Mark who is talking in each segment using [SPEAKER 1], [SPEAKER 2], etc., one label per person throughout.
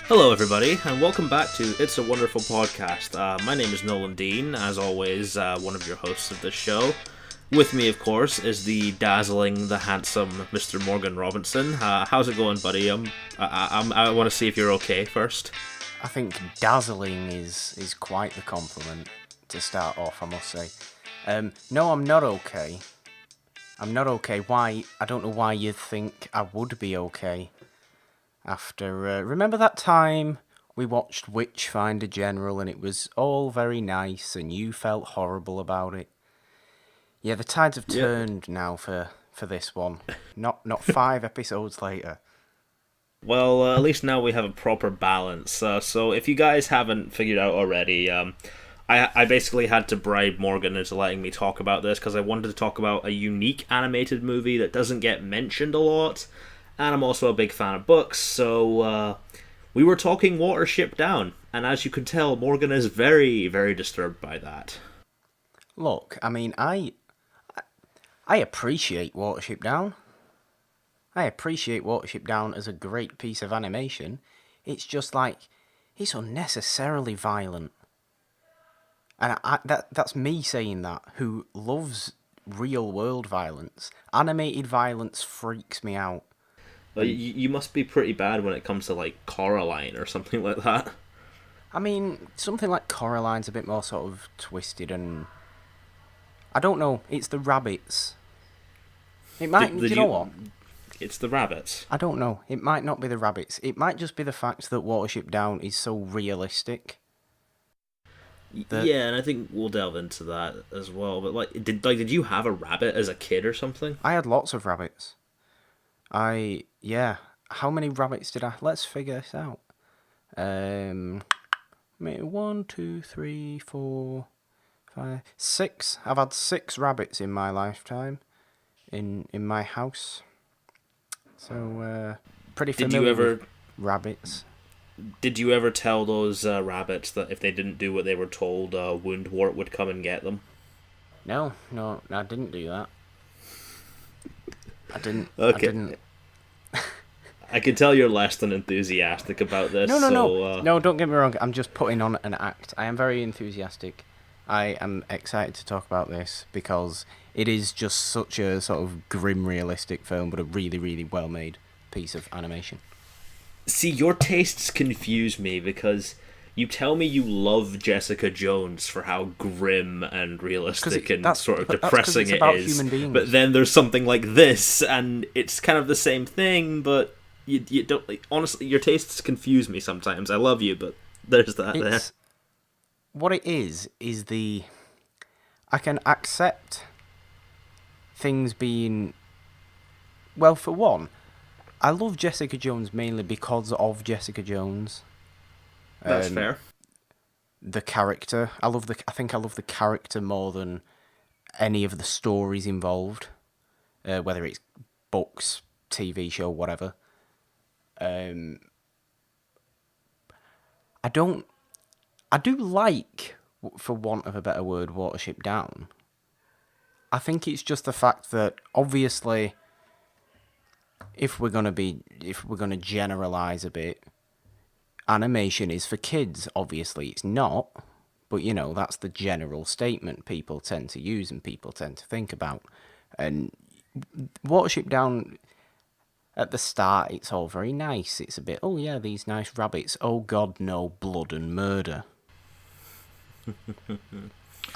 [SPEAKER 1] Hello everybody, and welcome back to It's a Wonderful Podcast. My name is Nolan Dean, as always, one of your hosts of this show. With me, of course, is the dazzling, the handsome Mr. Morgan Robinson. How's it going, buddy? I want to see if you're okay first.
[SPEAKER 2] I think dazzling is quite the compliment to start off, I must say. No, I'm not okay. I'm not okay. Why? I don't know why you'd think I would be okay. After, remember that time we watched Witchfinder General and it was all very nice and you felt horrible about it? Yeah, the tides have turned now for this one. Not 5 episodes later.
[SPEAKER 1] Well, at least now we have a proper balance. So if you guys haven't figured out already, I basically had to bribe Morgan into letting me talk about this because I wanted to talk about a unique animated movie that doesn't get mentioned a lot. And I'm also a big fan of books, so we were talking WATERSHIP DOWN, and as you can tell, Morgan is very, very disturbed by that.
[SPEAKER 2] Look, I mean, I appreciate WATERSHIP DOWN. I appreciate WATERSHIP DOWN as a great piece of animation. It's just like, it's unnecessarily violent. And that's me saying that, who loves real-world violence. Animated violence freaks me out.
[SPEAKER 1] Well, you must be pretty bad when it comes to, like, Coraline or something like that.
[SPEAKER 2] I mean, something like Coraline's a bit more sort of twisted and... I don't know, it's the rabbits. It might, do you know what?
[SPEAKER 1] It's the rabbits.
[SPEAKER 2] I don't know, it might not be the rabbits. It might just be the fact that WATERSHIP DOWN is so realistic.
[SPEAKER 1] Yeah, and I think we'll delve into that as well. But, did you have a rabbit as a kid or something?
[SPEAKER 2] I had lots of rabbits. How many rabbits did I... Let's figure this out. 1, 2, 3, 4, 5, 6. I've had 6 rabbits in my lifetime. In my house. So, pretty familiar with rabbits.
[SPEAKER 1] Did you ever tell those rabbits that if they didn't do what they were told, Woundwort would come and get them?
[SPEAKER 2] No, I didn't do that. I didn't.
[SPEAKER 1] I can tell you're less than enthusiastic about this.
[SPEAKER 2] No, don't get me wrong. I'm just putting on an act. I am very enthusiastic. I am excited to talk about this because it is just such a sort of grim, realistic film, but a really, really well-made piece of animation.
[SPEAKER 1] See, your tastes confuse me because you tell me you love Jessica Jones for how grim and realistic and sort of depressing it is, but then there's something like this, and it's kind of the same thing, but you don't... honestly, your tastes confuse me sometimes. I love you, but there's that there.
[SPEAKER 2] What it is the... I can accept things being... Well, for one, I love Jessica Jones mainly because of Jessica Jones.
[SPEAKER 1] That's fair.
[SPEAKER 2] The character. I think I love the character more than any of the stories involved. Whether it's books, TV show, whatever. I do like, for want of a better word, WATERSHIP DOWN. I think it's just the fact that obviously, if we're gonna generalize a bit, animation is for kids. Obviously, it's not, but that's the general statement people tend to use and people tend to think about. And WATERSHIP DOWN, at the start, it's all very nice. It's a bit, oh yeah, these nice rabbits. Oh God, no, blood and murder.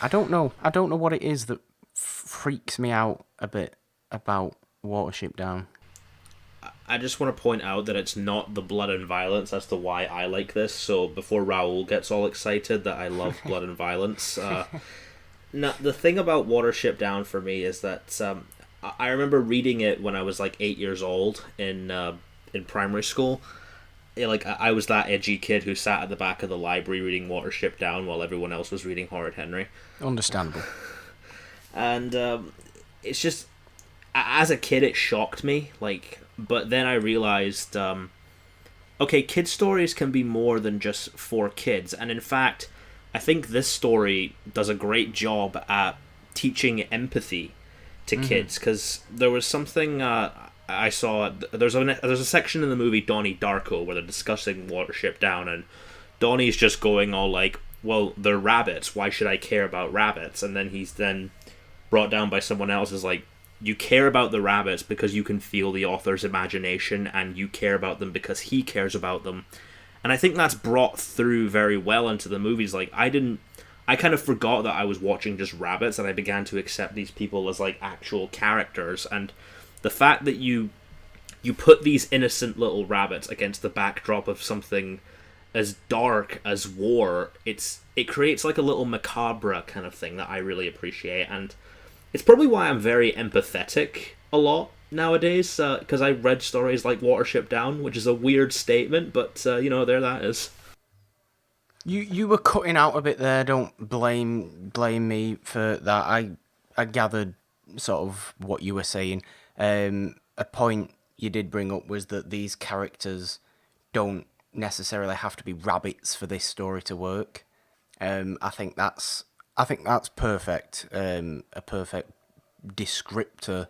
[SPEAKER 2] I don't know what it is that freaks me out a bit about WATERSHIP DOWN.
[SPEAKER 1] I just want to point out that it's not the blood and violence as to why I like this, so before Raoul gets all excited that I love blood and violence. Now, the thing about WATERSHIP DOWN for me is that I remember reading it when I was like 8 years old in primary school. I was that edgy kid who sat at the back of the library reading WATERSHIP DOWN while everyone else was reading Horrid Henry.
[SPEAKER 2] Understandable.
[SPEAKER 1] And it's just... as a kid it shocked me, like, but then I realized, okay, kid stories can be more than just for kids, and in fact, I think this story does a great job at teaching empathy to
[SPEAKER 2] Mm-hmm.
[SPEAKER 1] kids, because there was something I saw. There's a section in the movie Donnie Darko where they're discussing Watership Down, and Donnie's just going all like, "Well, they're rabbits. Why should I care about rabbits?" And then he's then brought down by someone else as like, you care about the rabbits because you can feel the author's imagination, and you care about them because he cares about them. And I think that's brought through very well into the movies. Like, I kind of forgot that I was watching just rabbits, and I began to accept these people as like actual characters. And the fact that you put these innocent little rabbits against the backdrop of something as dark as war, it creates like a little macabre kind of thing that I really appreciate. And it's probably why I'm very empathetic a lot nowadays, because I read stories like Watership Down, which is a weird statement, but there that is.
[SPEAKER 2] You were cutting out a bit there. Don't blame me for that. I gathered sort of what you were saying. A point you did bring up was that these characters don't necessarily have to be rabbits for this story to work. I think that's perfect. A perfect descriptor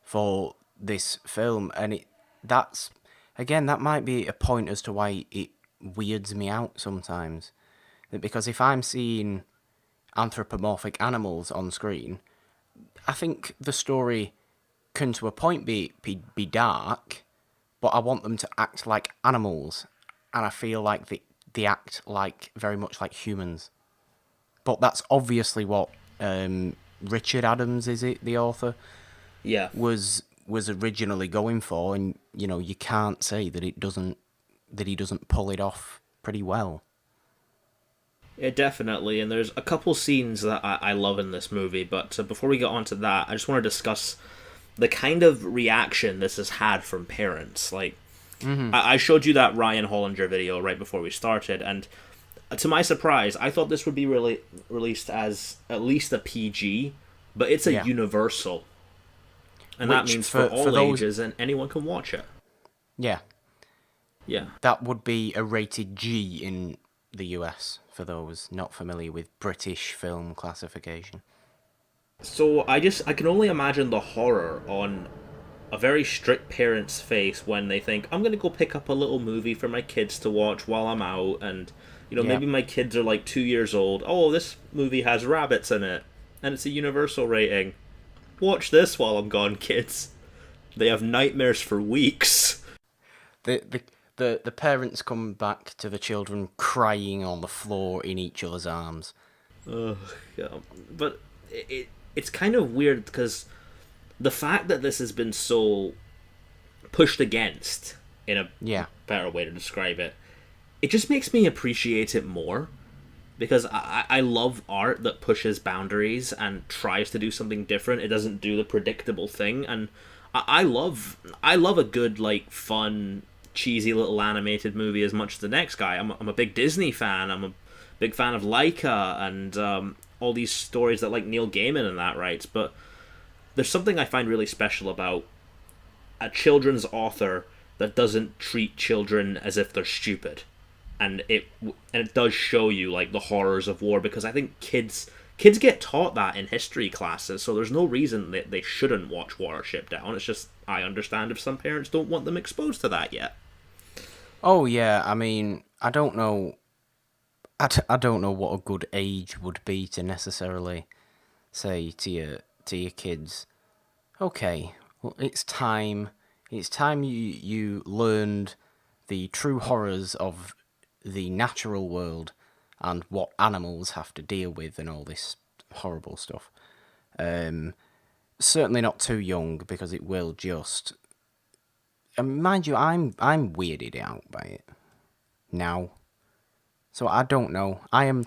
[SPEAKER 2] for this film, and that's again that might be a point as to why it weirds me out sometimes. Because if I'm seeing anthropomorphic animals on screen, I think the story can to a point be dark, but I want them to act like animals, and I feel like they act like very much like humans. But that's obviously what Richard Adams, is it, the author,
[SPEAKER 1] Yeah.
[SPEAKER 2] was originally going for, and you can't say that he doesn't pull it off pretty well.
[SPEAKER 1] Yeah, definitely. And there's a couple scenes that I love in this movie, but before we get on to that, I just want to discuss the kind of reaction this has had from parents. Like, I showed you that Ryan Hollinger video right before we started, and to my surprise, I thought this would be really released as at least a PG, but it's a
[SPEAKER 2] Yeah.
[SPEAKER 1] universal, and that
[SPEAKER 2] Which
[SPEAKER 1] means for
[SPEAKER 2] for
[SPEAKER 1] all
[SPEAKER 2] those,
[SPEAKER 1] ages and anyone can watch it.
[SPEAKER 2] yeah,
[SPEAKER 1] Yeah.
[SPEAKER 2] that would be a rated G in the US for those not familiar with British film classification.
[SPEAKER 1] So I can only imagine the horror on a very strict parent's face when they think, I'm gonna go pick up a little movie for my kids to watch while I'm out, and
[SPEAKER 2] Yeah.
[SPEAKER 1] maybe my kids are like 2 years old. Oh, this movie has rabbits in it, and it's a universal rating. Watch this while I'm gone, kids. They have nightmares for weeks.
[SPEAKER 2] The parents come back to the children crying on the floor in each other's arms.
[SPEAKER 1] Ugh, yeah. But it's kind of weird because the fact that this has been so pushed against, in a
[SPEAKER 2] Yeah.
[SPEAKER 1] better way to describe it, it just makes me appreciate it more, because I love art that pushes boundaries and tries to do something different. It doesn't do the predictable thing, and I love a good, like, fun, cheesy little animated movie as much as the next guy. I'm a big Disney fan. I'm a big fan of Laika and all these stories that like Neil Gaiman and that writes. But there's something I find really special about a children's author that doesn't treat children as if they're stupid, and it does show you like the horrors of war, because I think kids get taught that in history classes, so there's no reason that they shouldn't watch Watership Down. It's just, I understand if some parents don't want them exposed to that yet.
[SPEAKER 2] Oh yeah. I mean, I don't know. I don't know what a good age would be to necessarily say to your kids, okay, well, it's time. It's time you learned the true horrors of the natural world and what animals have to deal with and all this horrible stuff. Certainly not too young, because it will just. And mind you, I'm weirded out by it now. So I don't know. I am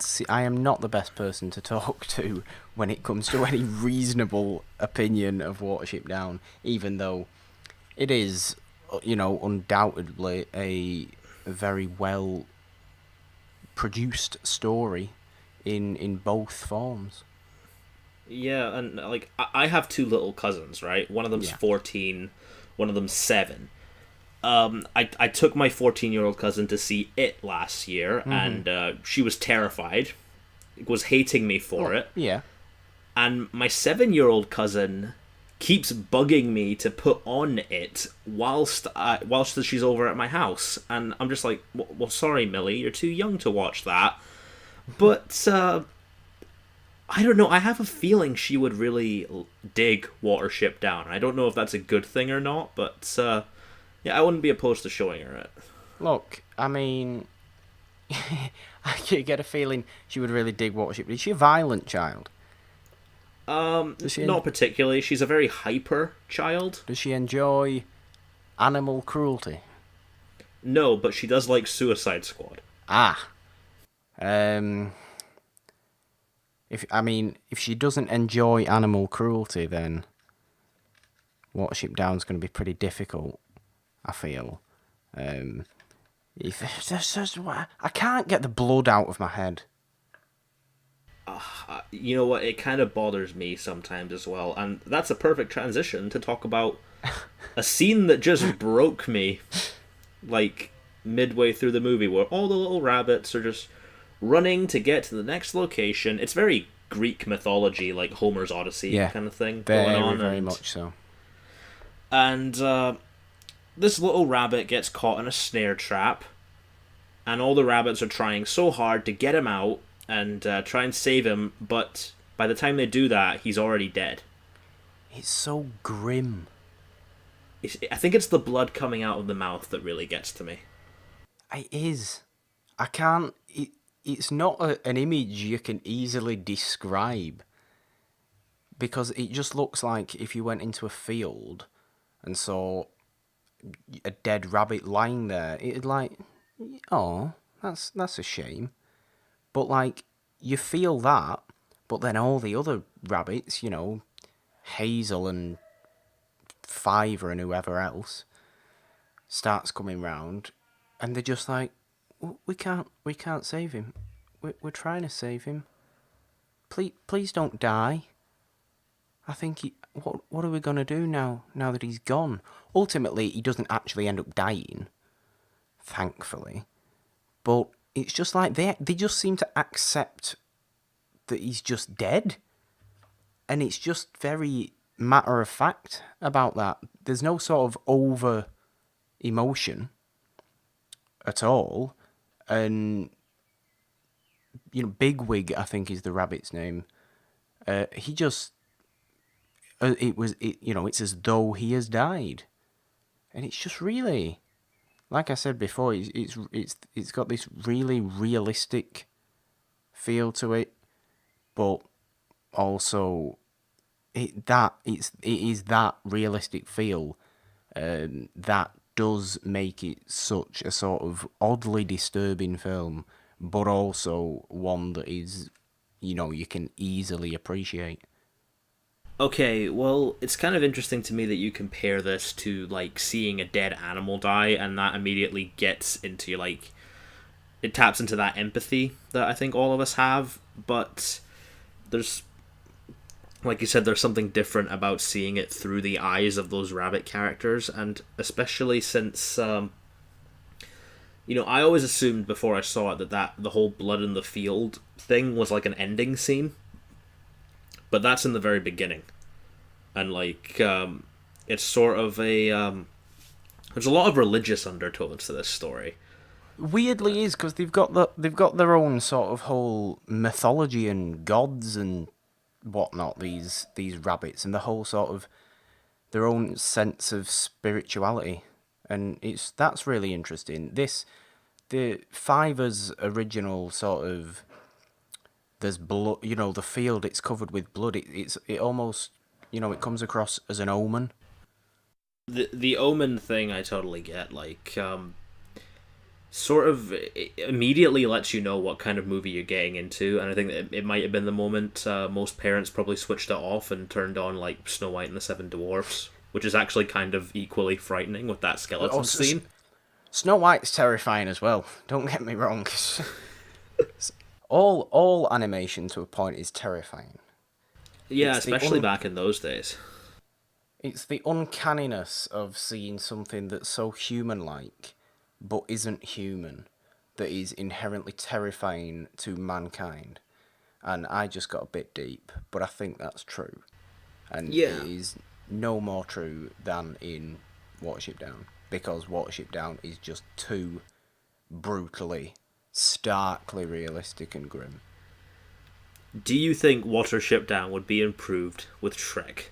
[SPEAKER 2] not the best person to talk to when it comes to any reasonable opinion of Watership Down, even though it is, undoubtedly a very well produced story in both forms.
[SPEAKER 1] Yeah, and like I have two little cousins, right? One of them's
[SPEAKER 2] Yeah.
[SPEAKER 1] 14, one of them's 7. I took my 14-year-old cousin to see It last year,
[SPEAKER 2] Mm-hmm.
[SPEAKER 1] and she was terrified, was hating me for
[SPEAKER 2] Well,
[SPEAKER 1] it.
[SPEAKER 2] yeah.
[SPEAKER 1] And my 7-year-old cousin keeps bugging me to put on it whilst she's over at my house, and I'm just like, well, sorry, Millie, you're too young to watch that. But I don't know. I have a feeling she would really dig Watership Down. I don't know if that's a good thing or not, but yeah, I wouldn't be opposed to showing her it.
[SPEAKER 2] Look, I mean, I get a feeling she would really dig Watership. Is she a violent child? Does she
[SPEAKER 1] Not particularly. She's a very hyper child.
[SPEAKER 2] does she enjoy animal cruelty?
[SPEAKER 1] No, but she does like Suicide Squad.
[SPEAKER 2] Ah. Um. If she doesn't enjoy animal cruelty, then Watership Down's going to be pretty difficult. I feel. Um. If I can't get the blood out of my head.
[SPEAKER 1] You know what? It kind of bothers me sometimes as well, and that's a perfect transition to talk about a scene that just broke me, like midway through the movie, where all the little rabbits are just running to get to the next location. It's very Greek mythology, like Homer's Odyssey
[SPEAKER 2] Yeah,
[SPEAKER 1] kind of thing
[SPEAKER 2] very,
[SPEAKER 1] going on,
[SPEAKER 2] very
[SPEAKER 1] and
[SPEAKER 2] much so.
[SPEAKER 1] this little rabbit gets caught in a snare trap, and all the rabbits are trying so hard to get him out and try and save him, but by the time they do that, he's already dead.
[SPEAKER 2] It's so grim.
[SPEAKER 1] I think it's the blood coming out of the mouth that really gets to me.
[SPEAKER 2] It is. I can't. It's not an image you can easily describe because it just looks like if you went into a field and saw a dead rabbit lying there, it'd like, oh, that's a shame. But like you feel that, but then all the other rabbits, Hazel and Fiver and whoever else starts coming round, and they're just like, we can't save him. We're trying to save him. Please don't die. I think what are we gonna do now? Now that he's gone. Ultimately, he doesn't actually end up dying, thankfully. But it's just like they just seem to accept that he's just dead, and it's just very matter of fact about that. There's no sort of over emotion at all, and Bigwig, I think is the rabbit's name. He just it's as though he has died, and it's just really, like I said before, it's got this really realistic feel to it, but also it is that realistic feel that does make it such a sort of oddly disturbing film, but also one that is, you can easily appreciate.
[SPEAKER 1] Okay, well, it's kind of interesting to me that you compare this to like seeing a dead animal die, and that immediately gets into like it taps into that empathy that I think all of us have. But there's, like you said, there's something different about seeing it through the eyes of those rabbit characters, and especially since I always assumed before I saw it that the whole blood in the field thing was like an ending scene, but that's in the very beginning, and like it's sort of a there's a lot of religious undertones to this story.
[SPEAKER 2] Weirdly, is because they've got their own sort of whole mythology and gods and whatnot. These rabbits and the whole sort of their own sense of spirituality, and that's really interesting. The Fiver's original sort of there's blood, the field, it's covered with blood. It almost, it comes across as an omen.
[SPEAKER 1] The omen thing I totally get. Like sort of immediately lets you know what kind of movie you're getting into, and I think that it might have been the moment most parents probably switched it off and turned on like Snow White and the Seven Dwarfs, which is actually kind of equally frightening with that skeleton scene.
[SPEAKER 2] Snow White's terrifying as well. Don't get me wrong. all animation to a point is terrifying.
[SPEAKER 1] Yeah, especially back in those days.
[SPEAKER 2] It's the uncanniness of seeing something that's so human-like, but isn't human, that is inherently terrifying to mankind. And I just got a bit deep, but I think that's true. And it
[SPEAKER 1] Yeah.
[SPEAKER 2] is no more true than in Watership Down, because Watership Down is just too brutally, starkly realistic and grim.
[SPEAKER 1] Do you think Watership Down would be improved with Shrek?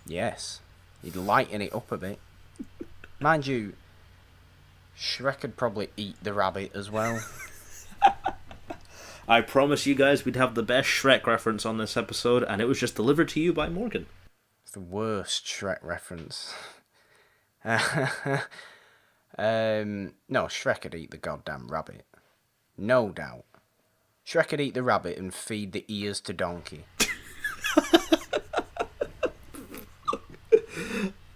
[SPEAKER 2] Yes, he'd lighten it up a bit. Mind you, Shrek could probably eat the rabbit as well.
[SPEAKER 1] I promise you guys we'd have the best Shrek reference on this episode, and it was just delivered to you by Morgan.
[SPEAKER 2] It's the worst Shrek reference. No, Shrek could eat the goddamn rabbit. No doubt. Shrek could eat the rabbit and feed the ears to Donkey.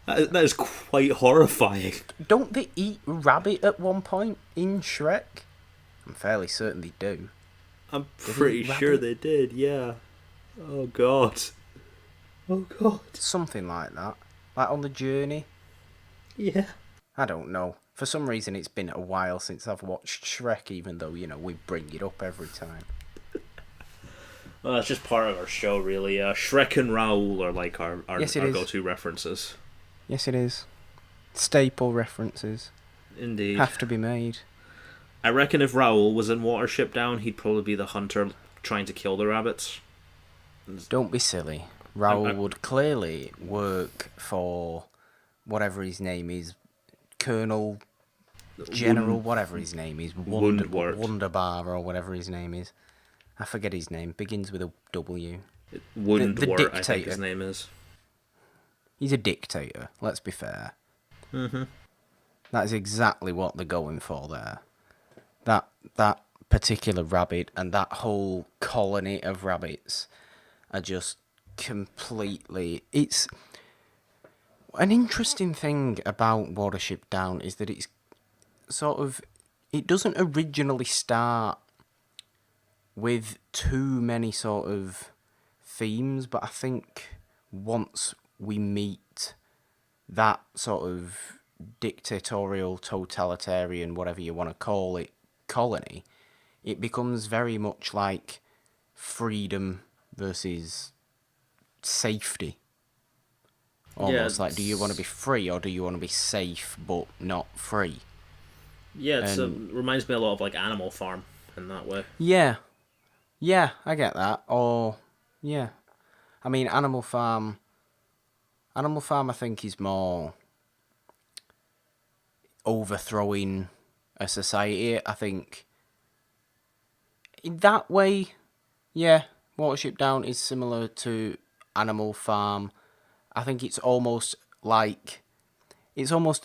[SPEAKER 1] That is quite horrifying.
[SPEAKER 2] Don't they eat rabbit at one point in Shrek? I'm fairly certain they do.
[SPEAKER 1] I'm pretty sure they did, yeah. Oh god. Oh god.
[SPEAKER 2] Something like that. Like on the journey.
[SPEAKER 1] Yeah.
[SPEAKER 2] I don't know. For some reason it's been a while since I've watched Shrek, even though, we bring it up every time.
[SPEAKER 1] Well, that's just part of our show, really. Shrek and Raoul are like our go-to references.
[SPEAKER 2] Yes, it is. Staple references.
[SPEAKER 1] Indeed.
[SPEAKER 2] Have to be made.
[SPEAKER 1] I reckon if Raoul was in Watership Down, he'd probably be the hunter trying to kill the rabbits.
[SPEAKER 2] Don't be silly. Raoul would clearly work for whatever his name is. Colonel, General, whatever his name is. Wunderbar or whatever his name is. I forget his name. Begins with a W.
[SPEAKER 1] Wundwort, I think his name is.
[SPEAKER 2] He's a dictator, let's be fair.
[SPEAKER 1] Mm-hmm.
[SPEAKER 2] That is exactly what they're going for there. That particular rabbit and that whole colony of rabbits are just completely... It's... An interesting thing about Watership Down is that it's sort of... It doesn't originally start with too many sort of themes, but I think once we meet that sort of dictatorial, totalitarian, whatever you want to call it, colony, it becomes very much like freedom versus safety. Almost like, do you want to be free or do you want to be safe but not free?
[SPEAKER 1] Yeah, it reminds me a lot of like Animal Farm in that way.
[SPEAKER 2] Yeah, I get that. Or, yeah. I mean, Animal Farm, I think, is more overthrowing a society. I think in that way, yeah, Watership Down is similar to Animal Farm. I think it's almost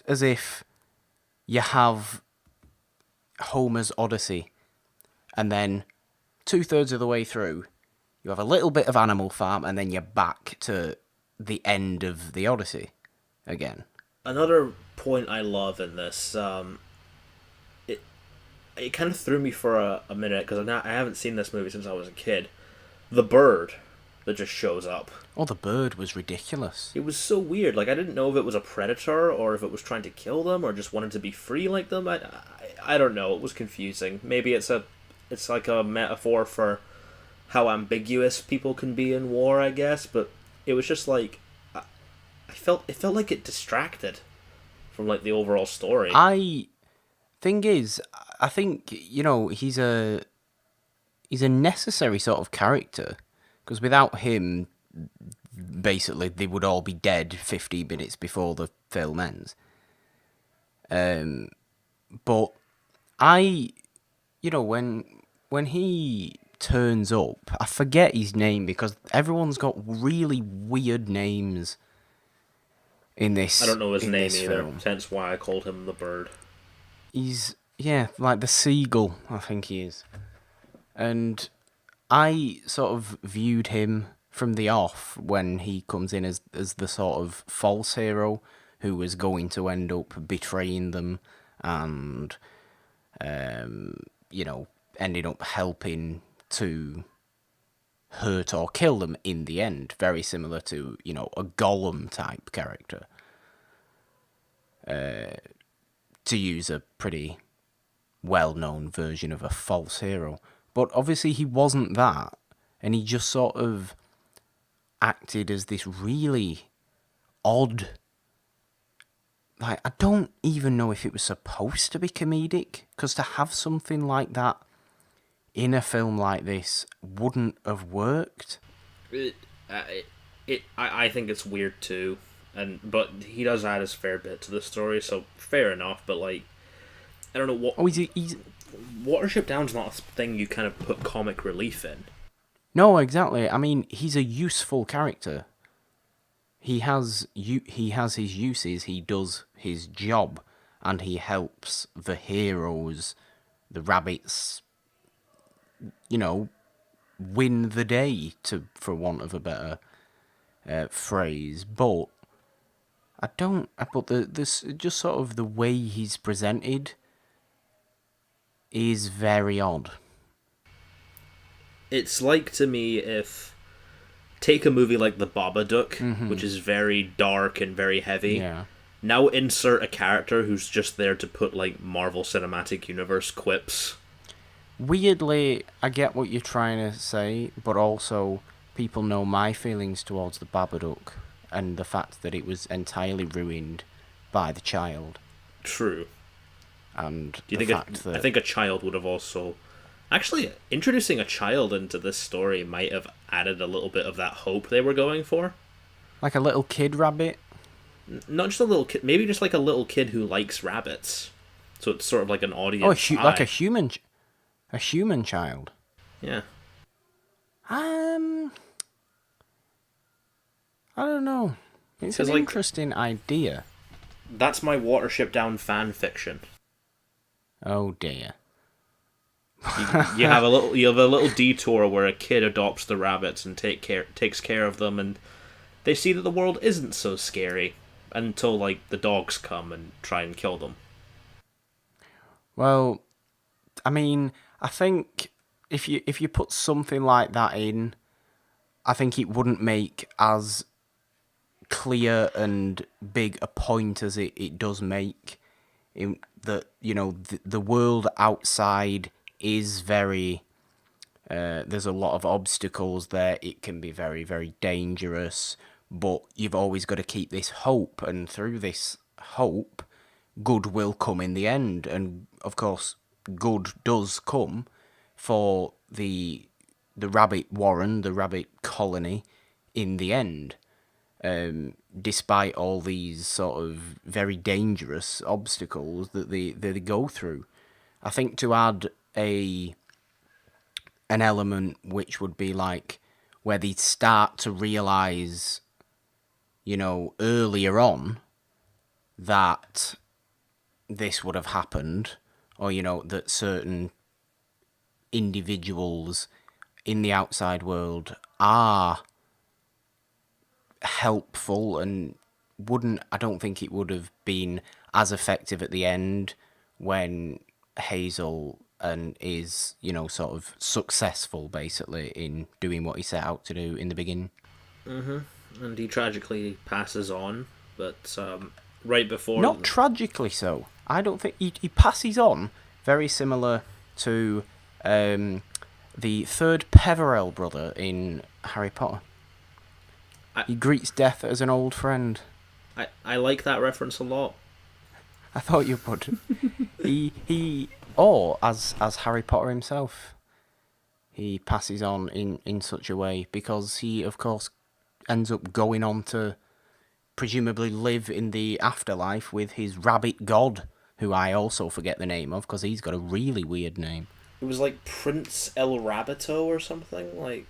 [SPEAKER 2] as if you have Homer's Odyssey, and then 2/3 of the way through, you have a little bit of Animal Farm, and then you're back to the end of the Odyssey again.
[SPEAKER 1] Another point I love in this, it kind of threw me for a minute, because I haven't seen this movie since I was a kid. The bird that just shows up.
[SPEAKER 2] Oh, the bird was ridiculous.
[SPEAKER 1] It was so weird. Like, I didn't know if it was a predator, or if it was trying to kill them, or just wanted to be free like them. I don't know. It was confusing. Maybe it's like a metaphor for how ambiguous people can be in war, I guess. But it was just like, it felt like it distracted from like the overall story.
[SPEAKER 2] Thing is, I think, he's a necessary sort of character, because without him, basically they would all be dead 15 minutes before the film ends. But when he turns up, I forget his name because everyone's got really weird names in this.
[SPEAKER 1] I don't know his name either,
[SPEAKER 2] film.
[SPEAKER 1] Hence why I called him the bird.
[SPEAKER 2] He's, like the seagull, I think he is. And I sort of viewed him from the off when he comes in as the sort of false hero who was going to end up betraying them and, ended up helping to hurt or kill them in the end. Very similar to, a Gollum type character. To use a pretty well-known version of a false hero. But obviously he wasn't that, and he just sort of acted as this really odd... Like, I don't even know if it was supposed to be comedic, because to have something like that in a film like this wouldn't have worked.
[SPEAKER 1] I think it's weird too, but he does add his fair bit to the story, so fair enough. But like, I don't know what.
[SPEAKER 2] Oh, he's
[SPEAKER 1] Watership Down's not a thing you kind of put comic relief in.
[SPEAKER 2] No, exactly. I mean, he's a useful character. He has his uses. He does his job, and he helps the heroes, the rabbits, win the day, for want of a better phrase. But this just sort of the way he's presented is very odd.
[SPEAKER 1] It's like, to me, if take a movie like The Babadook, which is very dark and very heavy.
[SPEAKER 2] Yeah.
[SPEAKER 1] Now insert a character who's just there to put like Marvel Cinematic Universe quips.
[SPEAKER 2] Weirdly, I get what you're trying to say, but also people know my feelings towards The Babadook and the fact that it was entirely ruined by the child.
[SPEAKER 1] True.
[SPEAKER 2] And
[SPEAKER 1] Do you think I think a child would have also... Actually, introducing a child into this story might have added a little bit of that hope they were going for.
[SPEAKER 2] Like a little kid rabbit?
[SPEAKER 1] Not just a little kid, maybe just like a little kid who likes rabbits. So it's sort of like an audience.
[SPEAKER 2] Like a human child.
[SPEAKER 1] Yeah.
[SPEAKER 2] I don't know. It's an interesting idea.
[SPEAKER 1] That's my Watership Down fan fiction.
[SPEAKER 2] Oh dear.
[SPEAKER 1] You have a little detour where a kid adopts the rabbits and takes care of them, and they see that the world isn't so scary until like the dogs come and try and kill them.
[SPEAKER 2] Well, I mean, I think if you put something like that in, I think it wouldn't make as clear and big a point as it does make. In that, the world outside is very... there's a lot of obstacles there. It can be very, very dangerous, but you've always got to keep this hope, and through this hope, good will come in the end. And of course, good does come for the rabbit warren, the rabbit colony, in the end. Despite all these sort of very dangerous obstacles that they go through. I think to add an element which would be like where they start to realise, earlier on that this would have happened, or, that certain individuals in the outside world are helpful, and I don't think it would have been as effective at the end when Hazel is, sort of successful, basically, in doing what he set out to do in the beginning.
[SPEAKER 1] Mm-hmm. And he tragically passes on, but right before...
[SPEAKER 2] Not tragically so. I don't think... He passes on, very similar to the third Peverell brother in Harry Potter. He greets death as an old friend.
[SPEAKER 1] I like that reference a lot.
[SPEAKER 2] I thought you would. Or as Harry Potter himself, he passes on in such a way because he, of course, ends up going on to presumably live in the afterlife with his rabbit god, who I also forget the name of because he's got a really weird name.
[SPEAKER 1] It was like Prince El Rabbito or something, like...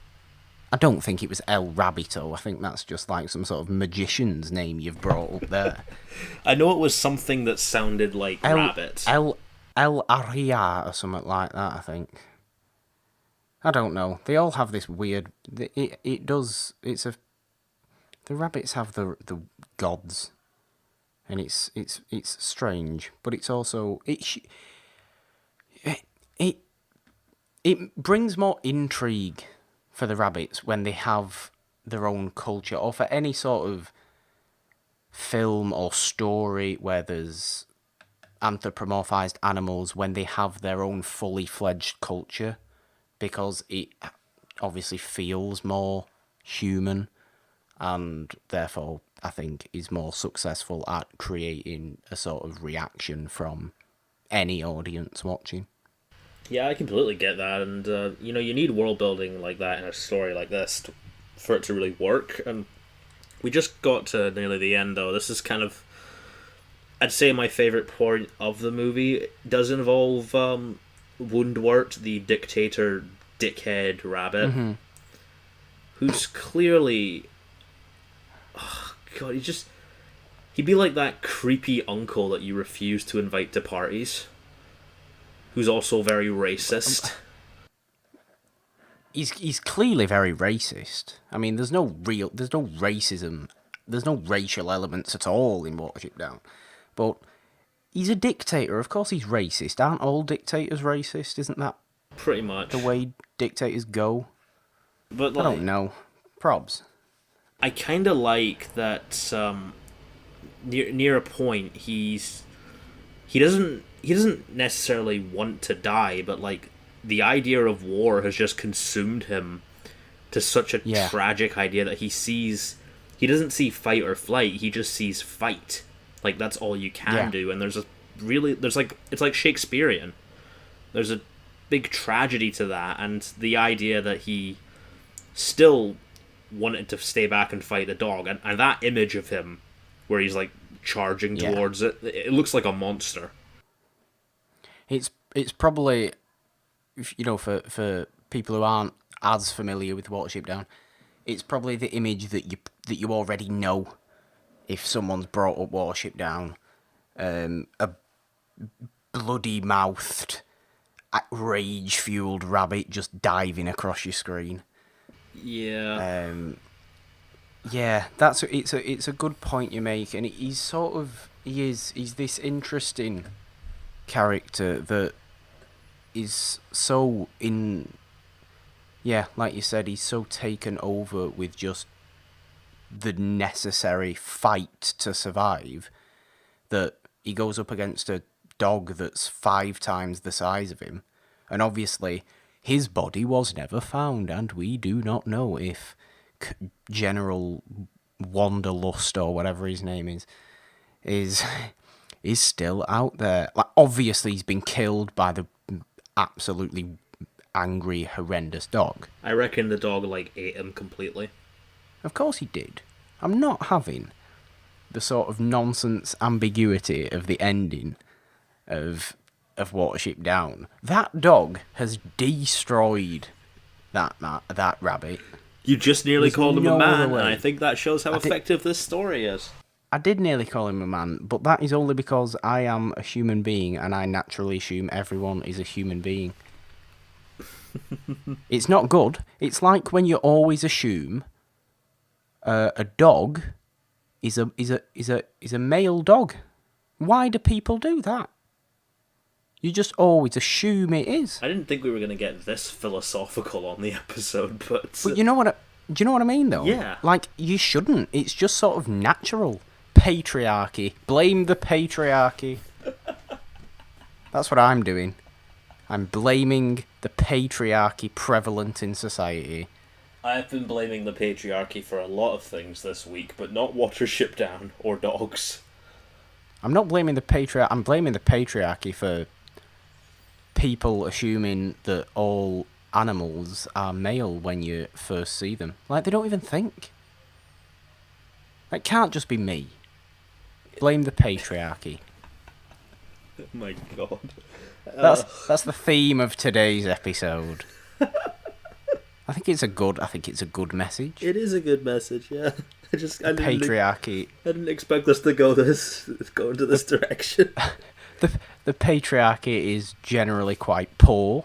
[SPEAKER 2] I don't think it was El Rabbito. I think that's just like some sort of magician's name you've brought up there.
[SPEAKER 1] I know it was something that sounded like rabbit.
[SPEAKER 2] El Aria or something like that, I think. I don't know. They all have this weird... It does... The rabbits have the gods. And it's strange. But it's also... It brings more intrigue for the rabbits when they have their own culture, or for any sort of film or story where there's anthropomorphized animals, when they have their own fully fledged culture, because it obviously feels more human and therefore I think is more successful at creating a sort of reaction from any audience watching.
[SPEAKER 1] Yeah, I completely get that, and you need world building like that in a story like this for it to really work. And we just got to nearly the end, though. This is kind of, I'd say, my favorite part of the movie. It does involve Woundwort, the dictator, dickhead rabbit, who's clearly, oh god, he'd be like that creepy uncle that you refuse to invite to parties, who's also very racist.
[SPEAKER 2] He's clearly very racist. I mean, there's no racism, there's no racial elements at all in Watership Down. But he's a dictator. Of course he's racist. Aren't all dictators racist? Isn't that
[SPEAKER 1] Pretty much
[SPEAKER 2] the way dictators go?
[SPEAKER 1] But
[SPEAKER 2] I don't know. Probs.
[SPEAKER 1] I kind of like that. Near a point, he doesn't necessarily want to die, but like the idea of war has just consumed him to such a tragic idea that he doesn't see fight or flight. He just sees fight. Like that's all you can do. And it's like Shakespearean. There's a big tragedy to that, and the idea that he still wanted to stay back and fight the dog, and that image of him where he's like charging towards it looks like a monster.
[SPEAKER 2] It's probably, for people who aren't as familiar with Watership Down, it's probably the image that you already know if someone's brought up Watership Down. A bloody-mouthed, rage-fueled rabbit just diving across your screen.
[SPEAKER 1] Yeah.
[SPEAKER 2] It's a good point you make, and he's this interesting character that is so like you said, he's so taken over with just the necessary fight to survive that he goes up against a dog that's 5 times the size of him, and obviously his body was never found, and we do not know if General Wanderlust or whatever his name is still out there. Like, obviously he's been killed by the absolutely angry, horrendous dog.
[SPEAKER 1] I reckon the dog ate him completely.
[SPEAKER 2] Of course he did. I'm not having the sort of nonsense ambiguity of the ending of Watership Down. That dog has destroyed that rabbit.
[SPEAKER 1] You just nearly called him a man, and I think that shows how effective this story is.
[SPEAKER 2] I did nearly call him a man, but that is only because I am a human being, and I naturally assume everyone is a human being. It's not good. It's like when you always assume a dog is a male dog. Why do people do that? You just always assume it is.
[SPEAKER 1] I didn't think we were going to get this philosophical on the episode, but...
[SPEAKER 2] But you know what do you know what I mean, though?
[SPEAKER 1] Yeah.
[SPEAKER 2] Like, you shouldn't. It's just sort of natural. Patriarchy. Blame the patriarchy. That's what I'm doing. I'm blaming the patriarchy prevalent in society.
[SPEAKER 1] I've been blaming the patriarchy for a lot of things this week, but not Watership Down or dogs.
[SPEAKER 2] I'm not blaming the patriarchy. I'm blaming the patriarchy for people assuming that all animals are male when you first see them. Like, they don't even think. That can't just be me. Blame the patriarchy.
[SPEAKER 1] Oh my god.
[SPEAKER 2] That's the theme of today's episode. I think it's a good message.
[SPEAKER 1] It is a good message, yeah.
[SPEAKER 2] Patriarchy.
[SPEAKER 1] I didn't expect us to go into this direction.
[SPEAKER 2] The patriarchy is generally quite poor.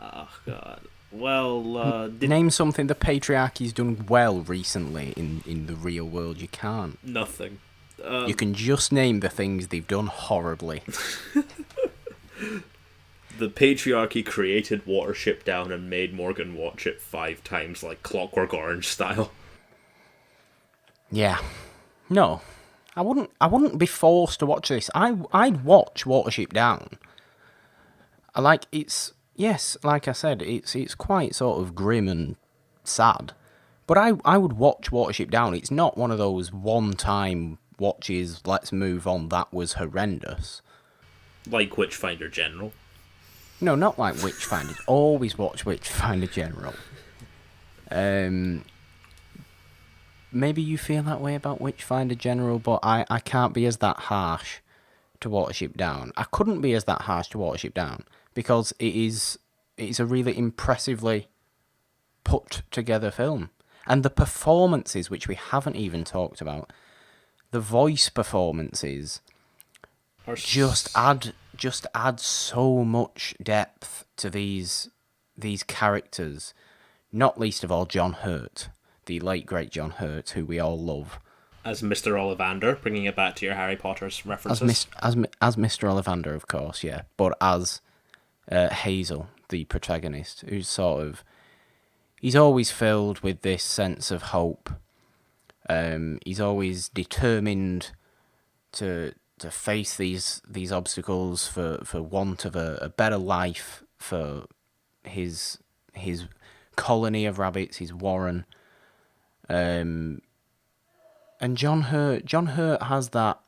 [SPEAKER 1] Oh god. Well,
[SPEAKER 2] name something the patriarchy's done well recently in the real world. You can't.
[SPEAKER 1] Nothing.
[SPEAKER 2] You can just name the things they've done horribly.
[SPEAKER 1] The patriarchy created Watership Down and made Morgan watch it 5 times, like Clockwork Orange style.
[SPEAKER 2] Yeah. No. I wouldn't be forced to watch this. I'd watch Watership Down. Yes, like I said, it's quite sort of grim and sad. But I would watch Watership Down. It's not one of those one-time watches, let's move on, that was horrendous.
[SPEAKER 1] Like Witchfinder General.
[SPEAKER 2] No, not like Witchfinder. Always watch Witchfinder General. Maybe you feel that way about Witchfinder General, but I can't be as that harsh to Watership Down. I couldn't be as that harsh to Watership Down because it's a really impressively put together film. And the performances, which we haven't even talked about, the voice performances just add so much depth to these characters. Not least of all John Hurt, the late great John Hurt, who we all love.
[SPEAKER 1] As Mr. Ollivander, bringing it back to your Harry Potter's references.
[SPEAKER 2] As Mr. Ollivander, of course, yeah. But as Hazel, the protagonist, who's sort of... He's always filled with this sense of hope. He's always determined to face these obstacles for want of a better life for his colony of rabbits, his warren. And John Hurt has that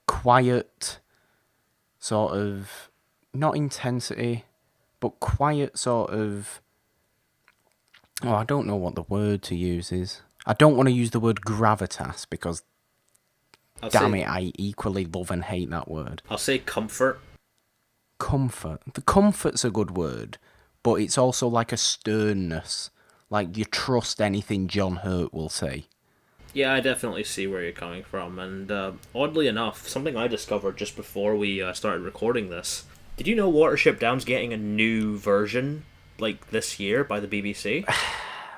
[SPEAKER 2] quiet sort of, not intensity, but quiet sort of, I don't know what the word to use is. I don't want to use the word gravitas because, I equally love and hate that word.
[SPEAKER 1] I'll say comfort.
[SPEAKER 2] Comfort. The comfort's a good word, but it's also like a sternness. Like you trust anything John Hurt will say.
[SPEAKER 1] Yeah, I definitely see where you're coming from. And oddly enough, something I discovered just before we started recording this. Did you know Watership Down's getting a new version, like this year, by the BBC?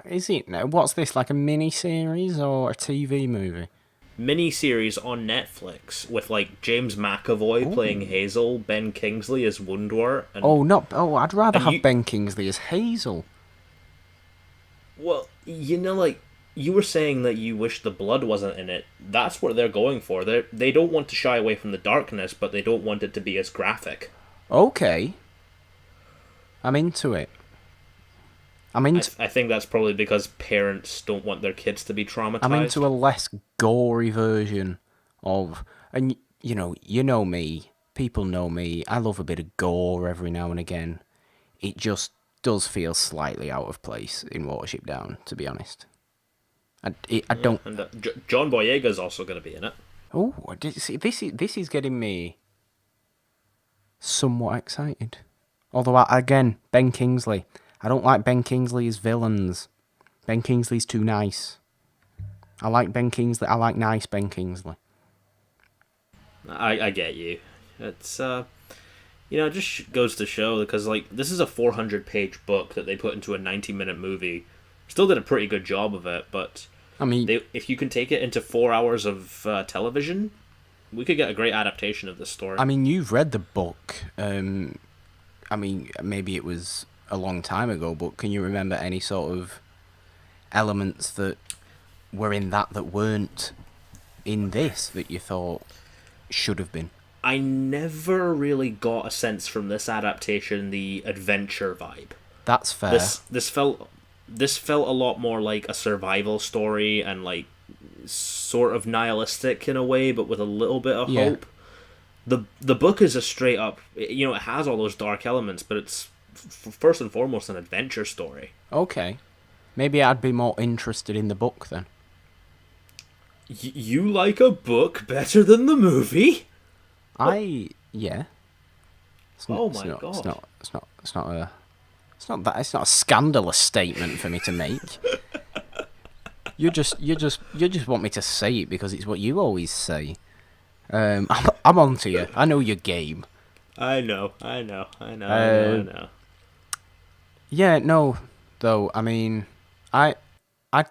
[SPEAKER 2] Is it now? What's this, like a mini-series or a TV movie?
[SPEAKER 1] Mini-series on Netflix with, like, James McAvoy playing Hazel, Ben Kingsley as Woundwort. And,
[SPEAKER 2] I'd rather have Ben Kingsley as Hazel.
[SPEAKER 1] Well, like, you were saying that you wish the blood wasn't in it. That's what they're going for. They don't want to shy away from the darkness, but they don't want it to be as graphic.
[SPEAKER 2] Okay. I'm into it.
[SPEAKER 1] I think that's probably because parents don't want their kids to be traumatized.
[SPEAKER 2] I'm into a less gory version of... And, you know me. People know me. I love a bit of gore every now and again. It just does feel slightly out of place in Watership Down, to be honest. I don't...
[SPEAKER 1] And John Boyega's also going to be in it.
[SPEAKER 2] Oh, this is getting me somewhat excited. Although, again, Ben Kingsley... I don't like Ben Kingsley as villains. Ben Kingsley's too nice. I like Ben Kingsley. I like nice Ben Kingsley.
[SPEAKER 1] I get you. It's, it just goes to show, because, like, this is a 400-page book that they put into a 90-minute movie. Still did a pretty good job of it, but... I mean... if you can take it into 4 hours of television, we could get a great adaptation of this story.
[SPEAKER 2] I mean, you've read the book. Maybe it was... a long time ago, but can you remember any sort of elements that were in that weren't in this that you thought should have been?
[SPEAKER 1] I never really got a sense from this adaptation the adventure vibe.
[SPEAKER 2] That's fair.
[SPEAKER 1] This felt a lot more like a survival story and like sort of nihilistic in a way, but with a little bit of hope. The book is a straight up, it has all those dark elements, but it's first and foremost an adventure story.
[SPEAKER 2] Okay. Maybe I'd be more interested in the book then.
[SPEAKER 1] You like a book better than the movie?
[SPEAKER 2] Yeah. God. It's not a scandalous statement for me to make. You just want me to say it because it's what you always say. I'm onto you. I know your game.
[SPEAKER 1] I know.
[SPEAKER 2] Yeah, no, though, I mean, I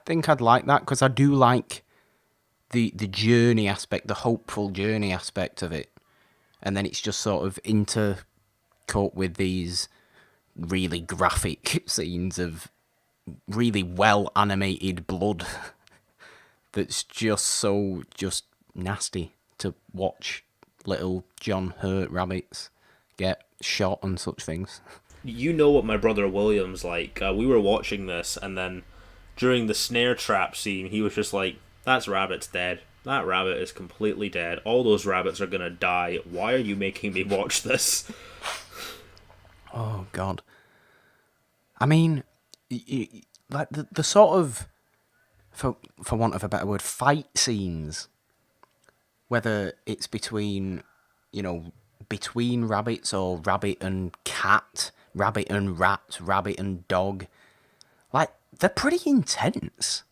[SPEAKER 2] think I'd like that, because I do like the journey aspect, the hopeful journey aspect of it, and then it's just sort of cut with these really graphic scenes of really well animated blood that's just nasty to watch little John Hurt rabbits get shot and such things.
[SPEAKER 1] You know what my brother William's like. We were watching this, and then during the snare trap scene, he was just like, "That rabbit's dead. That rabbit is completely dead. All those rabbits are gonna die. Why are you making me watch this?"
[SPEAKER 2] Oh, God. I mean, like the sort of, for want of a better word, fight scenes, whether it's between rabbits or rabbit and cat, rabbit and rat, rabbit and dog, like, they're pretty intense.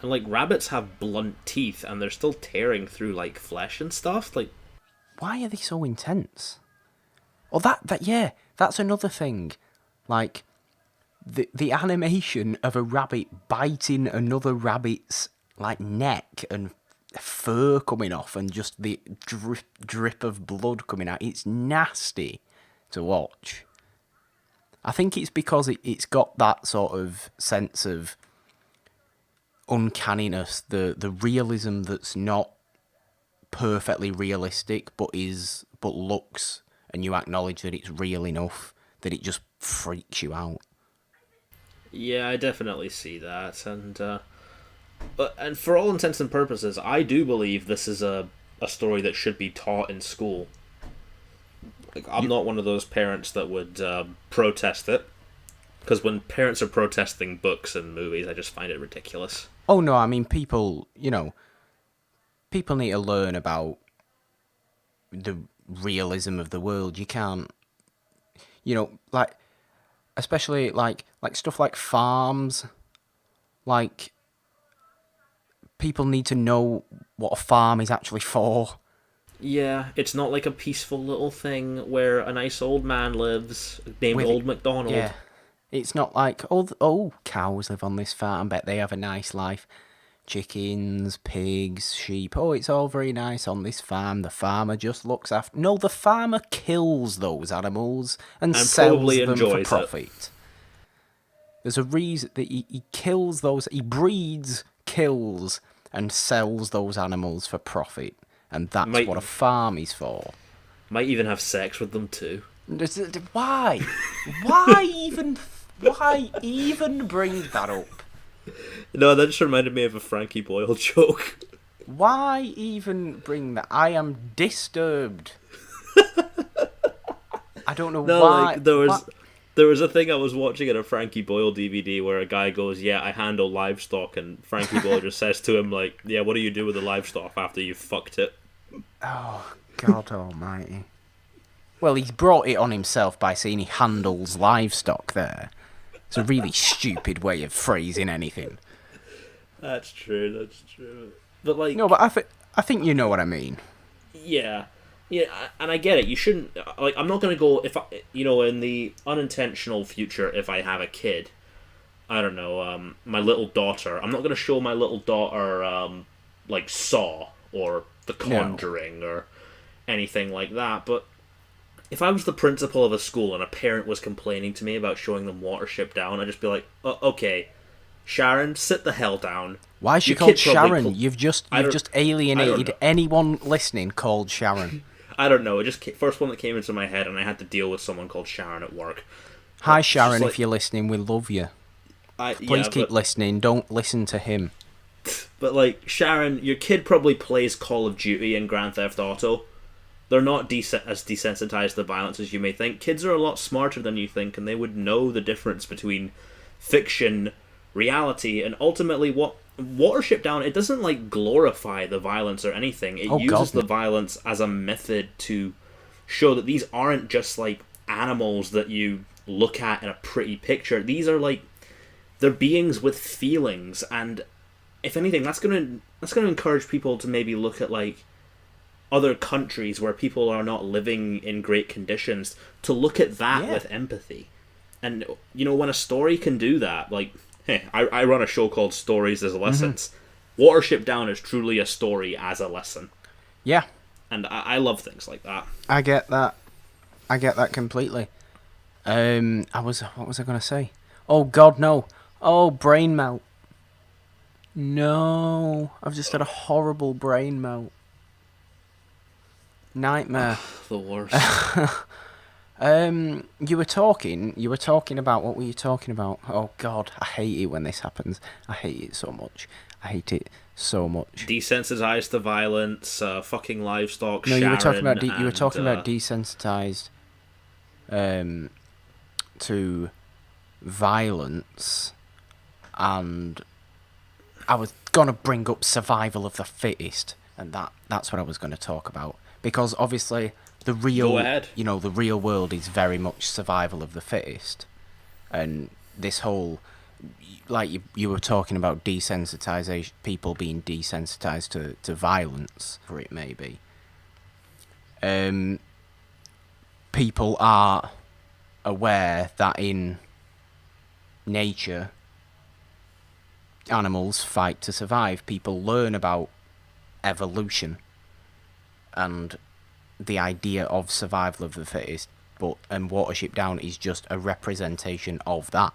[SPEAKER 1] And like rabbits have blunt teeth, and they're still tearing through like flesh and stuff. Like,
[SPEAKER 2] why are they so intense? Oh, that's another thing. Like, the animation of a rabbit biting another rabbit's like neck and fur coming off, and just the drip of blood coming out. It's nasty to watch. I think it's because it's got that sort of sense of uncanniness, the realism that's not perfectly realistic, but looks, and you acknowledge that it's real enough that it just freaks you out.
[SPEAKER 1] yeah, I definitely see that, and for all intents and purposes, I do believe this is a story that should be taught in school. Like, I'm not one of those parents that would protest it, because when parents are protesting books and movies, I just find it ridiculous.
[SPEAKER 2] Oh no, I mean, people need to learn about the realism of the world. You can't, like, especially like stuff like farms, like, people need to know what a farm is actually for.
[SPEAKER 1] Yeah, it's not like a peaceful little thing where a nice old man lives named Old MacDonald.
[SPEAKER 2] Yeah. It's not like, cows live on this farm, bet they have a nice life. Chickens, pigs, sheep, it's all very nice on this farm. The farmer just looks after... No, the farmer kills those animals and sells them for profit. There's a reason that he kills those... He breeds, kills, and sells those animals for profit. And that's what a farm is for.
[SPEAKER 1] Might even have sex with them too.
[SPEAKER 2] Why? Why even bring that up?
[SPEAKER 1] No, that just reminded me of a Frankie Boyle joke.
[SPEAKER 2] Why even bring that? I am disturbed. I don't know why.
[SPEAKER 1] Like, there was a thing I was watching at a Frankie Boyle DVD where a guy goes, "Yeah, I handle livestock," and Frankie Boyle just says to him, like, "Yeah, what do you do with the livestock after you've fucked it?"
[SPEAKER 2] Oh, God almighty. Well, he's brought it on himself by saying he handles livestock there. It's a really stupid way of phrasing anything.
[SPEAKER 1] That's true. But like...
[SPEAKER 2] No, but I think you know what I mean.
[SPEAKER 1] Yeah, and I get it. You shouldn't... Like, I'm not going to go... If in the unintentional future, if I have a kid, I don't know, my little daughter, I'm not going to show my little daughter, like, Saw, or The Conjuring, or anything like that, but if I was the principal of a school and a parent was complaining to me about showing them Watership Down, I'd just be like, okay, Sharon, sit the hell down.
[SPEAKER 2] Why is she called Sharon? You've just alienated anyone listening called Sharon.
[SPEAKER 1] I don't know. It just first one that came into my head, and I had to deal with someone called Sharon at work.
[SPEAKER 2] Hi, Sharon, if you're listening, we love you. Please keep listening. Don't listen to him.
[SPEAKER 1] But, like, Sharon, your kid probably plays Call of Duty and Grand Theft Auto. They're not as desensitized to violence as you may think. Kids are a lot smarter than you think, and they would know the difference between fiction, reality, and ultimately what Watership Down, it doesn't like glorify the violence or anything. It uses the violence as a method to show that these aren't just like animals that you look at in a pretty picture. These are like, they're beings with feelings, and if anything, that's gonna encourage people to maybe look at like other countries where people are not living in great conditions, to look at that with empathy. And when a story can do that, like, hey, I run a show called Stories as Lessons. Mm-hmm. Watership Down is truly a story as a lesson.
[SPEAKER 2] Yeah.
[SPEAKER 1] And I love things like that.
[SPEAKER 2] I get that. I get that completely. What was I gonna say? Oh God, no! Oh, brain melt. No, I've just had a horrible brain melt. Nightmare.
[SPEAKER 1] The worst.
[SPEAKER 2] You were talking about, what were you talking about? Oh God, I hate it when this happens. I hate it so much. I hate it so much.
[SPEAKER 1] Desensitized to violence, fucking livestock,
[SPEAKER 2] No, you were talking
[SPEAKER 1] Sharon,
[SPEAKER 2] about you were talking
[SPEAKER 1] and
[SPEAKER 2] about desensitized to violence, and I was gonna bring up survival of the fittest, and that's what I was gonna talk about, because obviously the
[SPEAKER 1] go
[SPEAKER 2] real,
[SPEAKER 1] ahead.
[SPEAKER 2] the real world is very much survival of the fittest, and this whole, like you were talking about desensitization, people being desensitized to violence, or it may be. People are aware that in nature, animals fight to survive. People learn about evolution and the idea of survival of the fittest, and Watership Down is just a representation of that.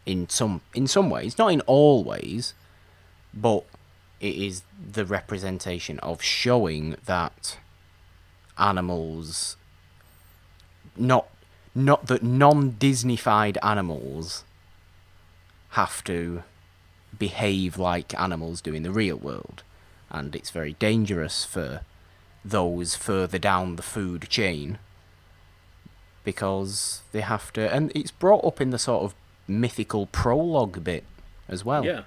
[SPEAKER 2] In some ways, not in all ways, but it is the representation of showing that animals, not that non-Disneyfied animals have to behave like animals do in the real world, and it's very dangerous for those further down the food chain, because they have to, and it's brought up in the sort of mythical prologue bit as well.
[SPEAKER 1] Yeah.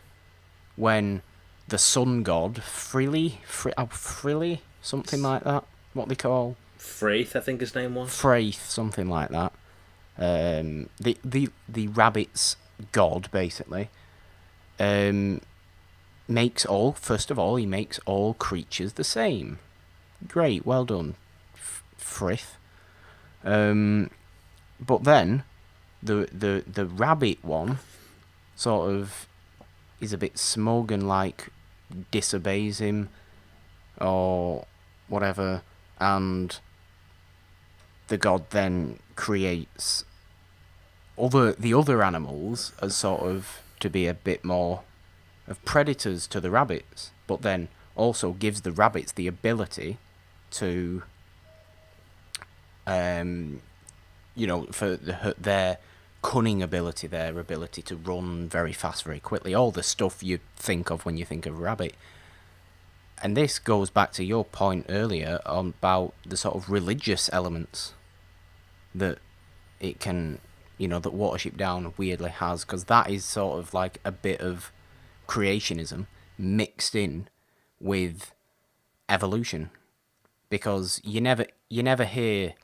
[SPEAKER 2] When the sun god Frilly, something like that, what they call
[SPEAKER 1] Fraith, I think his name was.
[SPEAKER 2] Fraith, something like that. The rabbit's god, basically, makes all, first of all, he makes all creatures the same. Great, well done, Frith. But then the rabbit one sort of is a bit smug and like disobeys him or whatever, and the god then creates the other animals as sort of to be a bit more of predators to the rabbits, but then also gives the rabbits the ability to for their cunning ability, their ability to run very fast, very quickly, all the stuff you think of when you think of rabbit. And this goes back to your point earlier about the sort of religious elements that it can, that Watership Down weirdly has, because that is sort of like a bit of creationism mixed in with evolution, because you never hear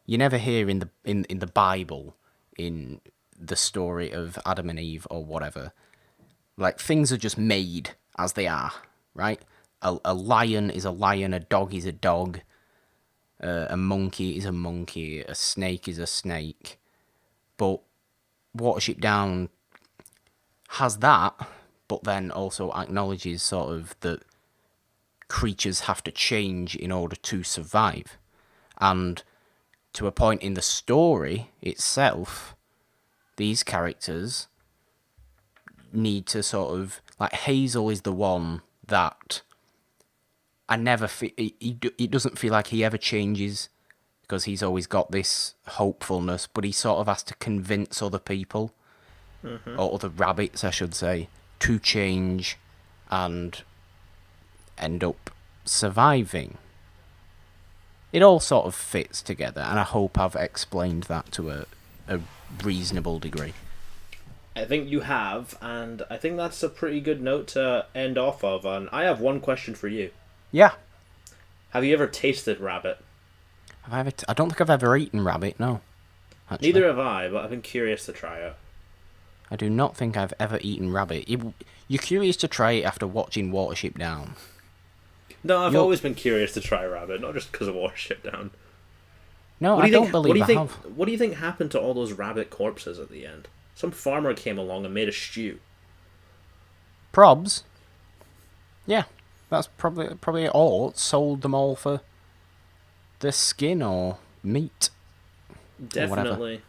[SPEAKER 2] in the Bible, in the story of Adam and Eve or whatever, like things are just made as they are, right? A lion is a lion, a dog is a dog, a monkey is a monkey, a snake is a snake. But Watership Down has that, but then also acknowledges sort of that creatures have to change in order to survive. And to a point in the story itself, these characters need to sort of, like, Hazel is the one that I never it doesn't feel like he ever changes, because he's always got this hopefulness, but he sort of has to convince other people, or other rabbits, I should say, to change and end up surviving. It all sort of fits together, and I hope I've explained that to a reasonable degree.
[SPEAKER 1] I think you have, and I think that's a pretty good note to end off of. And I have one question for you.
[SPEAKER 2] Yeah.
[SPEAKER 1] Have you ever tasted rabbit?
[SPEAKER 2] I don't think I've ever eaten rabbit, no. Actually.
[SPEAKER 1] Neither have I, but I've been curious to try it.
[SPEAKER 2] I do not think I've ever eaten rabbit. You're curious to try it after watching Watership Down.
[SPEAKER 1] No, I've always been curious to try rabbit, not just because of Watership Down.
[SPEAKER 2] No, I don't believe I have.
[SPEAKER 1] What do you think happened to all those rabbit corpses at the end? Some farmer came along and made a stew.
[SPEAKER 2] Probs. Yeah, that's probably all. Sold them all for the skin or meat or whatever.
[SPEAKER 1] Definitely.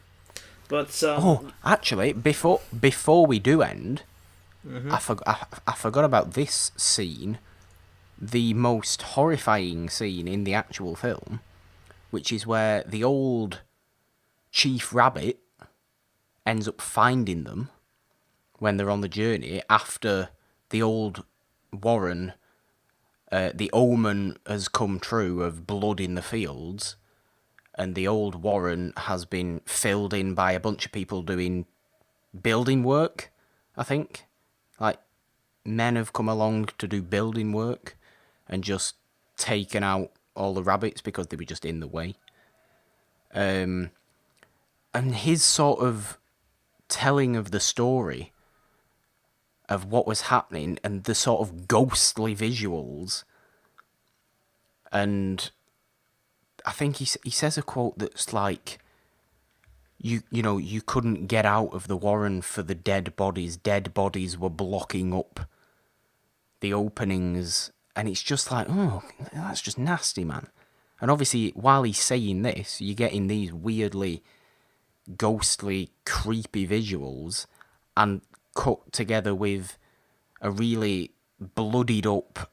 [SPEAKER 1] But
[SPEAKER 2] Oh, actually, before we do end, I forgot about this scene, the most horrifying scene in the actual film, which is where the old Chief Rabbit ends up finding them when they're on the journey after the old Warren, the omen has come true of blood in the fields, and the old Warren has been filled in by a bunch of people doing building work, I think. Like, men have come along to do building work and just taken out all the rabbits because they were just in the way. And his sort of telling of the story of what was happening and the sort of ghostly visuals. And I think he says a quote that's like, you know, you couldn't get out of the Warren for the dead bodies. Dead bodies were blocking up the openings. And it's just like, oh, that's just nasty, man. And obviously, while he's saying this, you're getting these weirdly ghostly, creepy visuals and cut together with a really bloodied up,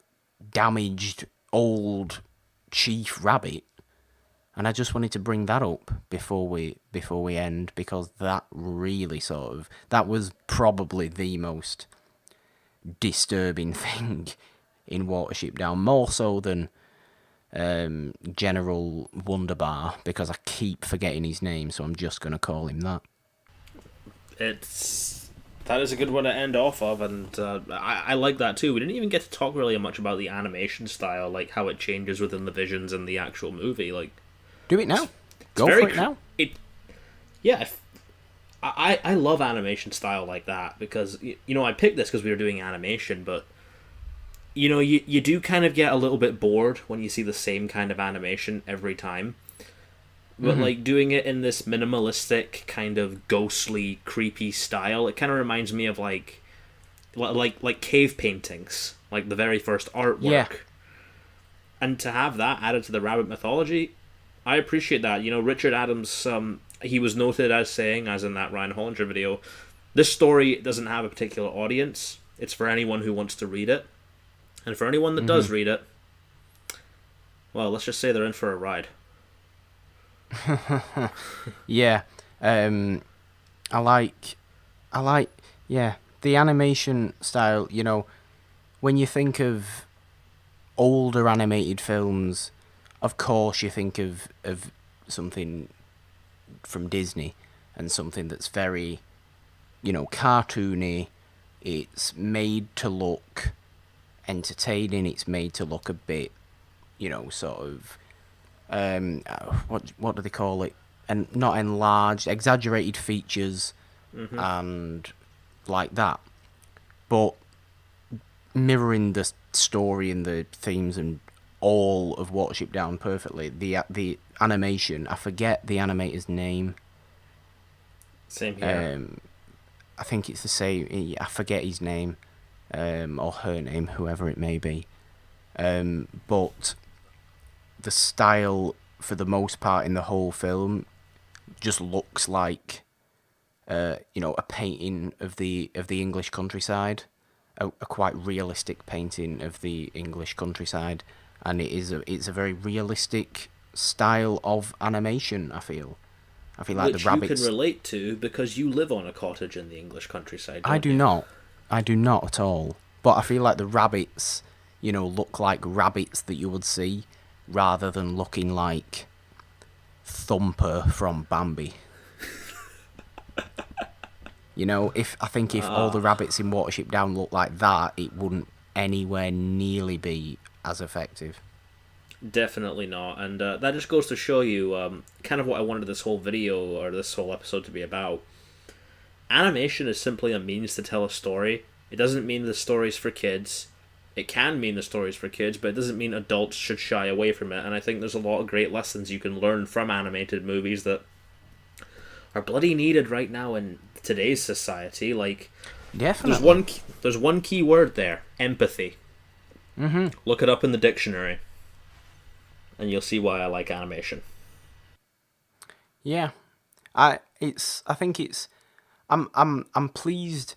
[SPEAKER 2] damaged, old Chief Rabbit. And I just wanted to bring that up before we end, because that really that was probably the most disturbing thing in Watership Down, more so than General Wunderbar, because I keep forgetting his name, so I'm just going to call him that.
[SPEAKER 1] That is a good one to end off of, and I like that too. We didn't even get to talk really much about the animation style, like how it changes within the visions and the actual movie. Like,
[SPEAKER 2] do it now. Go for it now.
[SPEAKER 1] I love animation style like that, because I picked this because we were doing animation, but you do kind of get a little bit bored when you see the same kind of animation every time. But like doing it in this minimalistic kind of ghostly, creepy style, it kind of reminds me of like cave paintings, like the very first artwork. Yeah. And to have that added to the rabbit mythology, I appreciate that. Richard Adams, he was noted as saying, as in that Ryan Hollinger video, this story doesn't have a particular audience. It's for anyone who wants to read it. And for anyone that does read it, well, let's just say they're in for a ride.
[SPEAKER 2] Yeah. I like, the animation style, when you think of older animated films, of course you think of something from Disney and something that's very, cartoony. It's made to look entertaining. It's made to look a bit, sort of, what do they call it? And not enlarged, exaggerated features, and like that. But mirroring the story and the themes and all of Watership Down perfectly. The animation, I forget the animator's name.
[SPEAKER 1] Same here.
[SPEAKER 2] I think it's the same. I forget his name, or her name, whoever it may be. But the style, for the most part, in the whole film, just looks like, a painting of the English countryside, a quite realistic painting of the English countryside. And it's a very realistic style of animation, I feel. I feel like
[SPEAKER 1] which
[SPEAKER 2] the rabbits...
[SPEAKER 1] you can relate to because you live on a cottage in the English countryside.
[SPEAKER 2] I do not at all. But I feel like the rabbits, look like rabbits that you would see, rather than looking like Thumper from Bambi. If all the rabbits in Watership Down looked like that, it wouldn't anywhere nearly be as effective.
[SPEAKER 1] Definitely not, and that just goes to show you kind of what I wanted this whole video or this whole episode to be about. Animation is simply a means to tell a story. It doesn't mean the story's for kids. It can mean the story's for kids, but it doesn't mean adults should shy away from it, and I think there's a lot of great lessons you can learn from animated movies that are bloody needed right now in today's society. Like,
[SPEAKER 2] definitely.
[SPEAKER 1] There's one key word there: empathy. Look it up in the dictionary, and you'll see why I like animation.
[SPEAKER 2] Yeah, I think it's. I'm pleased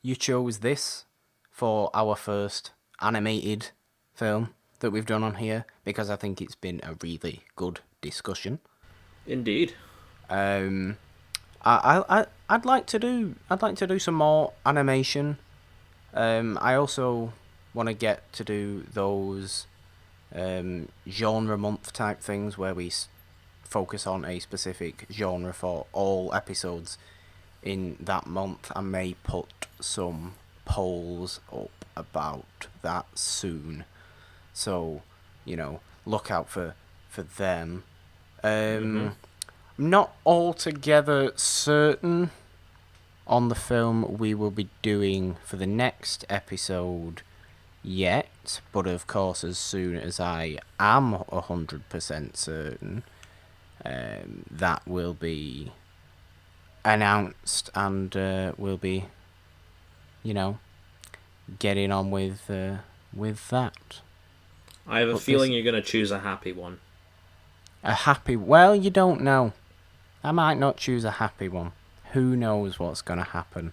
[SPEAKER 2] you chose this for our first animated film that we've done on here because I think it's been a really good discussion.
[SPEAKER 1] Indeed.
[SPEAKER 2] Um, I'd like to do some more animation. I also want to get to do those genre month type things where we focus on a specific genre for all episodes in that month. I may put some polls up about that soon, so look out for them.
[SPEAKER 1] Mm-hmm.
[SPEAKER 2] I'm not altogether certain on the film we will be doing for the next episode yet, but of course, as soon as I am 100% certain, that will be announced and we'll be, getting on with that.
[SPEAKER 1] I have a
[SPEAKER 2] But
[SPEAKER 1] feeling you're going to choose a happy one.
[SPEAKER 2] a happy. Well, you don't know. I might not choose a happy one. Who knows what's going to happen?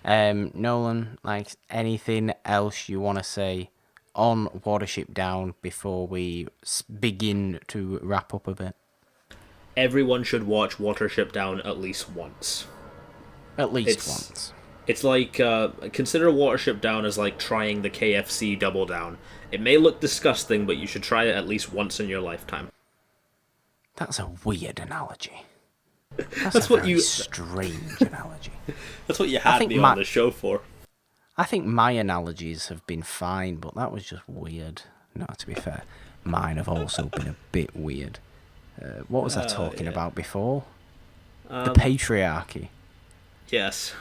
[SPEAKER 2] Nolan, like anything else you want to say on Watership Down before we begin to wrap up a bit?
[SPEAKER 1] Everyone should watch Watership Down at least once.
[SPEAKER 2] At least
[SPEAKER 1] It's
[SPEAKER 2] once.
[SPEAKER 1] it's like consider Watership Down as like trying the KFC Double Down. It may look disgusting, but you should try it at least once in your lifetime.
[SPEAKER 2] That's a weird analogy.
[SPEAKER 1] That's
[SPEAKER 2] a
[SPEAKER 1] what
[SPEAKER 2] very
[SPEAKER 1] you.
[SPEAKER 2] strange analogy.
[SPEAKER 1] That's what you
[SPEAKER 2] I
[SPEAKER 1] had
[SPEAKER 2] think
[SPEAKER 1] me
[SPEAKER 2] my-
[SPEAKER 1] on the show for.
[SPEAKER 2] I think my analogies have been fine, but that was just weird. No, to be fair, mine have also been a bit weird. What was I talking about before? The patriarchy.
[SPEAKER 1] Yes.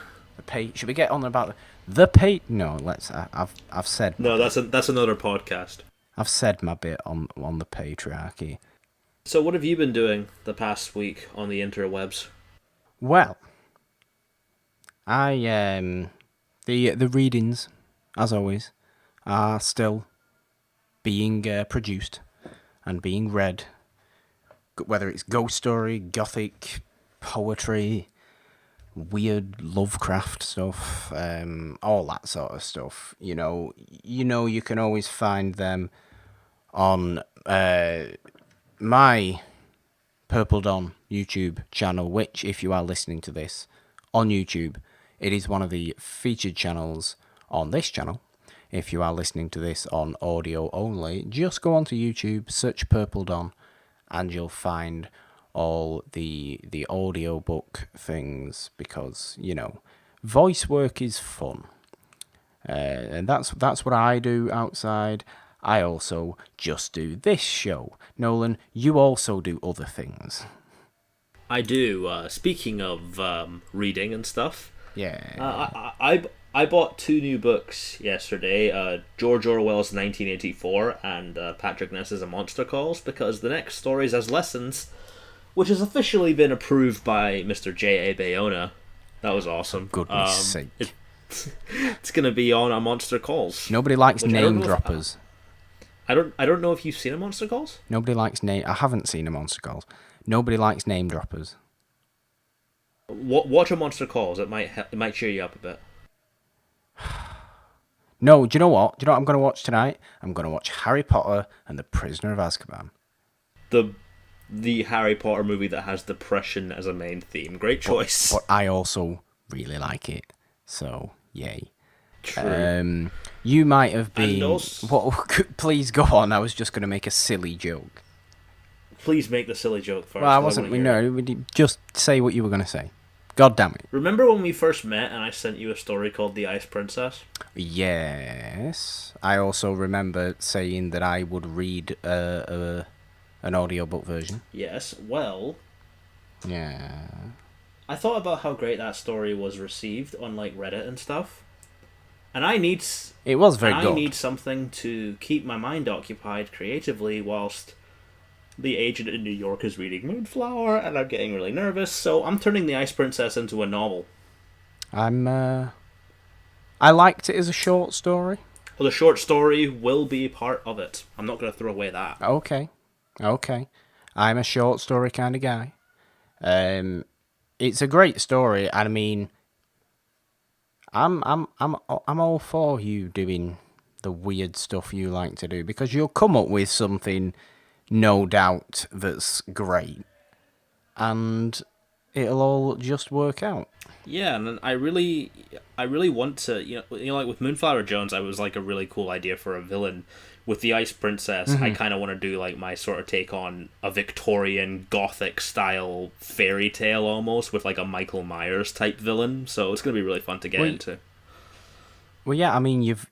[SPEAKER 2] Should we get on about the pay? No, let's. I've said.
[SPEAKER 1] No, that's another podcast.
[SPEAKER 2] I've said my bit on the patriarchy.
[SPEAKER 1] So what have you been doing the past week on the interwebs?
[SPEAKER 2] Well, I the readings, as always, are still being produced and being read. Whether it's ghost story, gothic, poetry, weird Lovecraft stuff, all that sort of stuff. You can always find them on my Purple Dawn YouTube channel, which, if you are listening to this on YouTube, it is one of the featured channels on this channel. If you are listening to this on audio only, just go onto YouTube, search Purple Dawn, and you'll find all the audiobook things because, voice work is fun. And that's what I do outside. I also just do this show. Nolan, you also do other things.
[SPEAKER 1] I do. Speaking of reading and stuff,
[SPEAKER 2] Yeah.
[SPEAKER 1] I bought 2 new books yesterday. George Orwell's 1984 and Patrick Ness's A Monster Calls, because the next stories has lessons, which has officially been approved by Mr. J.A. Bayona. That was awesome.
[SPEAKER 2] Goodness sake.
[SPEAKER 1] It's going to be on A Monster Calls.
[SPEAKER 2] Nobody likes
[SPEAKER 1] which I don't
[SPEAKER 2] name
[SPEAKER 1] know
[SPEAKER 2] droppers.
[SPEAKER 1] I don't know if you've seen A Monster Calls.
[SPEAKER 2] Nobody likes name. I haven't seen A Monster Calls. Nobody likes name droppers.
[SPEAKER 1] Watch A Monster Calls. It might cheer you up a bit.
[SPEAKER 2] No, do you know what? Do you know what I'm going to watch tonight? I'm going to watch Harry Potter and the Prisoner of Azkaban.
[SPEAKER 1] The Harry Potter movie that has depression as a main theme. Great choice.
[SPEAKER 2] But I also really like it. So, yay.
[SPEAKER 1] True.
[SPEAKER 2] You might have been...
[SPEAKER 1] Also,
[SPEAKER 2] please go on. I was just going to make a silly joke.
[SPEAKER 1] please make the silly joke first.
[SPEAKER 2] Well, I wasn't... Just say what you were going to say. God damn it.
[SPEAKER 1] Remember when we first met and I sent you a story called The Ice Princess?
[SPEAKER 2] Yes. I also remember saying that I would read an audiobook version.
[SPEAKER 1] Yes. Well,
[SPEAKER 2] Yeah.
[SPEAKER 1] I thought about how great that story was received on like Reddit and stuff. And I need
[SPEAKER 2] It was very good.
[SPEAKER 1] I need something to keep my mind occupied creatively whilst the agent in New York is reading Moonflower and I'm getting really nervous, so I'm turning The Ice Princess into a novel.
[SPEAKER 2] I liked it as a short story.
[SPEAKER 1] Well, the short story will be part of it. I'm not going to throw away that.
[SPEAKER 2] Okay. I'm a short story kind of guy. It's a great story, and I mean, I'm all for you doing the weird stuff you like to do because you'll come up with something, no doubt, that's great, and it'll all just work out.
[SPEAKER 1] Yeah, and I really want to, like with Moonflower Jones, I was like a really cool idea for a villain. With the Ice Princess, I kind of want to do like my sort of take on a Victorian Gothic style fairy tale almost with like a Michael Myers type villain. So it's gonna be really fun to get into.
[SPEAKER 2] Well, yeah, I mean, you've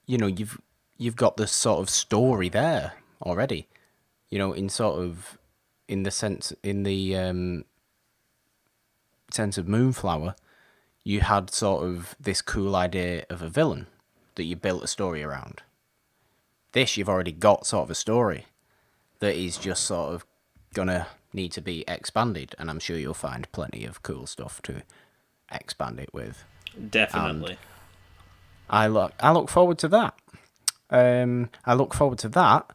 [SPEAKER 2] got this sort of story there already. In the sense of Moonflower, you had sort of this cool idea of a villain that you built a story around. This, you've already got sort of a story that is just sort of gonna need to be expanded, and I'm sure you'll find plenty of cool stuff to expand it with.
[SPEAKER 1] Definitely.
[SPEAKER 2] And I look forward to that. I look forward to that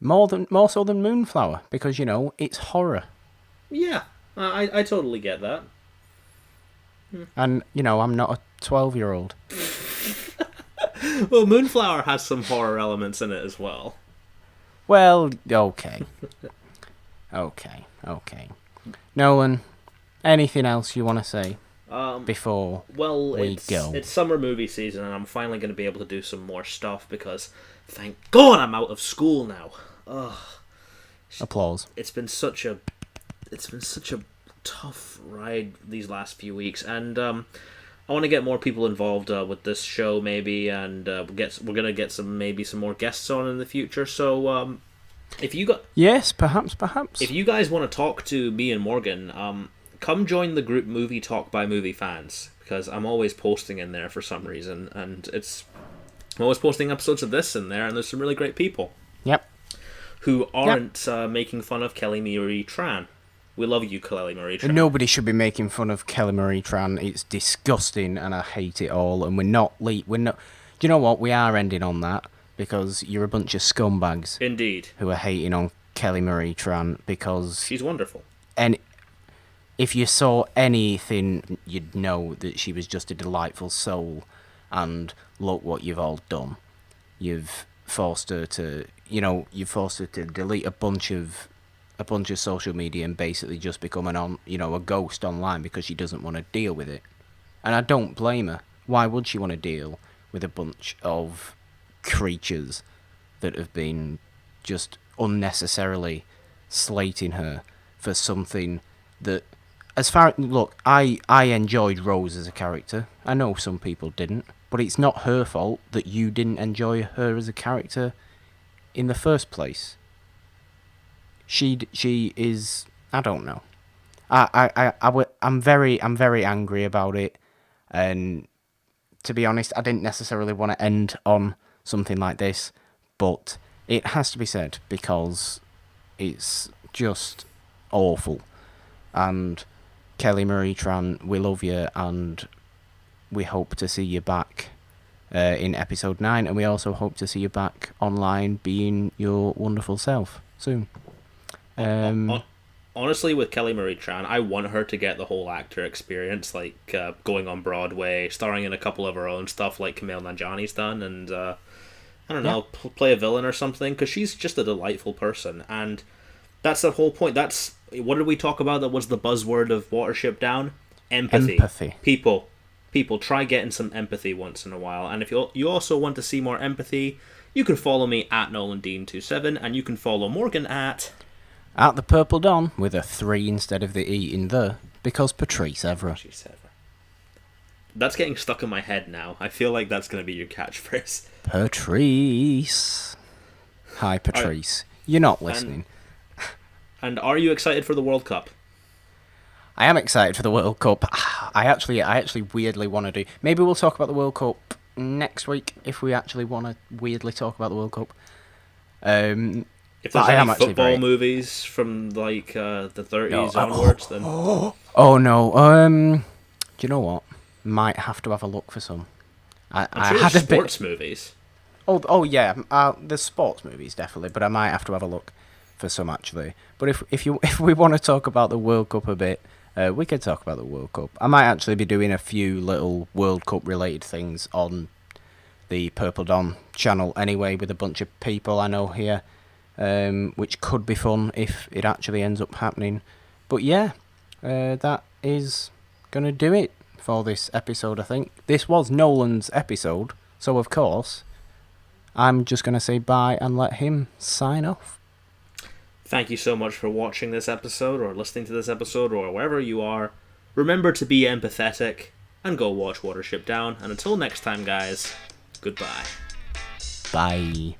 [SPEAKER 2] more so than Moonflower because it's horror,
[SPEAKER 1] Yeah, I totally get that.
[SPEAKER 2] and I'm not a 12-year-old.
[SPEAKER 1] Well, Moonflower has some horror elements in it as well.
[SPEAKER 2] Well, okay, okay. Nolan, anything else you want to say before we go?
[SPEAKER 1] It's summer movie season, and I'm finally going to be able to do some more stuff because, thank God, I'm out of school now. Ugh.
[SPEAKER 2] Applause.
[SPEAKER 1] It's been such a tough ride these last few weeks, and I want to get more people involved with this show, maybe, and we're gonna get some more guests on in the future. So,
[SPEAKER 2] yes, perhaps.
[SPEAKER 1] if you guys want to talk to me and Morgan, come join the group Movie Talk by Movie Fans because I'm always posting in there for some reason, and I'm always posting episodes of this in there, and there's some really great people.
[SPEAKER 2] Yep.
[SPEAKER 1] Who aren't making fun of Kelly Marie Tran. We love you, Kelly Marie Tran.
[SPEAKER 2] Nobody should be making fun of Kelly Marie Tran. It's disgusting, and I hate it all. And we're not. Do you know what? We are ending on that because you're a bunch of scumbags.
[SPEAKER 1] Indeed.
[SPEAKER 2] Who are hating on Kelly Marie Tran because
[SPEAKER 1] she's wonderful.
[SPEAKER 2] And if you saw anything, you'd know that she was just a delightful soul. And look what you've all done. You've forced her to. You've forced her to delete a bunch of social media and basically just become a ghost online because she doesn't want to deal with it. And I don't blame her. Why would she want to deal with a bunch of creatures that have been just unnecessarily slating her for something that, look, I enjoyed Rose as a character. I know some people didn't, but it's not her fault that you didn't enjoy her as a character in the first place. She is, I don't know. I'm very angry about it, and to be honest, I didn't necessarily want to end on something like this, but it has to be said because it's just awful. And Kelly Marie Tran, we love you, and we hope to see you back in episode 9, and we also hope to see you back online being your wonderful self soon.
[SPEAKER 1] Honestly, with Kelly Marie Tran, I want her to get the whole actor experience, like going on Broadway, starring in a couple of her own stuff like Kumail Nanjiani's done, and I don't know, play a villain or something, because she's just a delightful person, and that's the whole point. That's, what did we talk about that was the buzzword of Watership Down? Empathy. People, try getting some empathy once in a while, and if you also want to see more empathy, you can follow me at NolanDean27, and you can follow Morgan at
[SPEAKER 2] the Purple Dawn, with a 3 instead of the E in the, because Patrice Evra.
[SPEAKER 1] That's getting stuck in my head now. I feel like that's going to be your catchphrase.
[SPEAKER 2] Patrice. Hi, Patrice. You're not listening.
[SPEAKER 1] And are you excited for the World Cup?
[SPEAKER 2] I am excited for the World Cup. I actually weirdly want to do. Maybe we'll talk about the World Cup next week if we actually want to weirdly talk about the World Cup.
[SPEAKER 1] If there's any football movies from like the 30s onwards, then
[SPEAKER 2] oh no. Do you know what? Might have to have a look for some.
[SPEAKER 1] I'm sure there's sports movies.
[SPEAKER 2] Oh yeah. There's sports movies definitely, but I might have to have a look for some actually. But if we want to talk about the World Cup a bit, we could talk about the World Cup. I might actually be doing a few little World Cup related things on the Purple Dawn channel anyway, with a bunch of people I know here, which could be fun if it actually ends up happening. But yeah, that is going to do it for this episode, I think. This was Nolan's episode, so of course, I'm just going to say bye and let him sign off.
[SPEAKER 1] Thank you so much for watching this episode, or listening to this episode, or wherever you are. Remember to be empathetic, and go watch Watership Down. And until next time, guys, goodbye.
[SPEAKER 2] Bye.